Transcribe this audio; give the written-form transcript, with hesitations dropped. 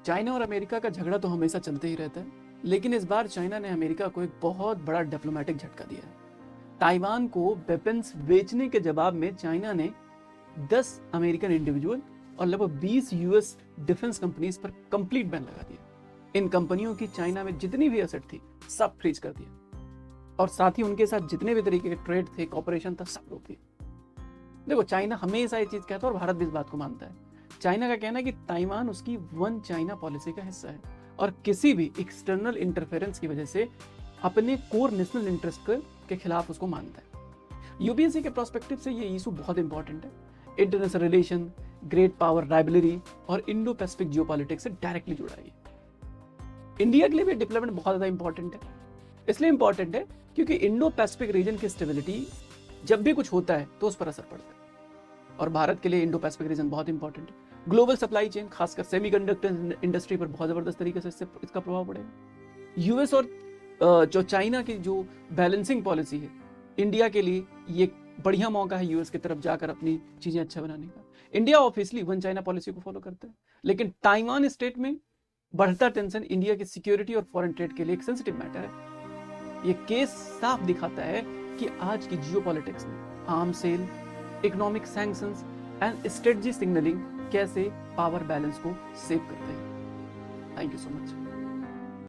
China और America का झगड़ा तो हमेशा चलते ही रहता है, लेकिन इस बार चाइना ने अमेरिका को एक बहुत बड़ा डिप्लोमेटिक झटका दिया है। ताइवान को वेपन्स बेचने के जवाब में चाइना ने 10 अमेरिकन इंडिविजुअल और लगभग 20 यूएस डिफेंस कंपनीज पर कंप्लीट बैन लगा दिया। इन कंपनियों की चाइना में जितनी भी एसेट थी सब फ्रीज कर दिया और साथ ही उनके साथ जितने भी तरीके के ट्रेड थे, कॉपरेशन था, सब रोक दिया। देखो, चाइना हमेशा ये चीज कहता है और भारत भी इस बात को मानता है। चाइना का कहना है कि ताइवान उसकी वन चाइना पॉलिसी का हिस्सा है और किसी भी एक्सटर्नल इंटरफेरेंस की वजह से अपने कोर नेशनल इंटरेस्ट के खिलाफ उसको मानता है। यूपीएससी के प्रोस्पेक्टिव से ये इशू बहुत इंपॉर्टेंट है। International relation, great power rivalry और इंडो पैसिफिक जियोपॉलिटिक्स से डायरेक्टली जुड़ा है। इंडिया के लिए भी डेवलपमेंट बहुत ज्यादा इंपॉर्टेंट है। इसलिए इंपॉर्टेंट है क्योंकि इंडो पैसिफिक रीजन की स्टेबिलिटी जब भी कुछ होता है तो उस पर असर पड़ता है और भारत के लिए इंडो पैसिफिक रीजन बहुत इंपॉर्टेंट है। ग्लोबल सप्लाई चेन, खासकर सेमीकंडक्टर इंडस्ट्री पर बहुत जबरदस्त तरीके से इसका प्रभाव पड़ेगा। यूएस और जो चाइना की जो बैलेंसिंग पॉलिसी है, इंडिया के लिए ये बढ़िया मौका है यूएस की तरफ जाकर अपनी चीजें अच्छा बनाने का। India obviously one China policy को फॉलो करता है, लेकिन ताइवान स्टेट में बढ़ता टेंशन इंडिया की सिक्योरिटी और फॉरेन ट्रेड के लिए एक सेंसिटिव मैटर है। ये केस साफ दिखाता है कि आज की जियोपॉलिटिक्स में arm sale, economic sanctions and strategy signalling कैसे पावर बैलेंस को सेव करते हैं। Thank you so much.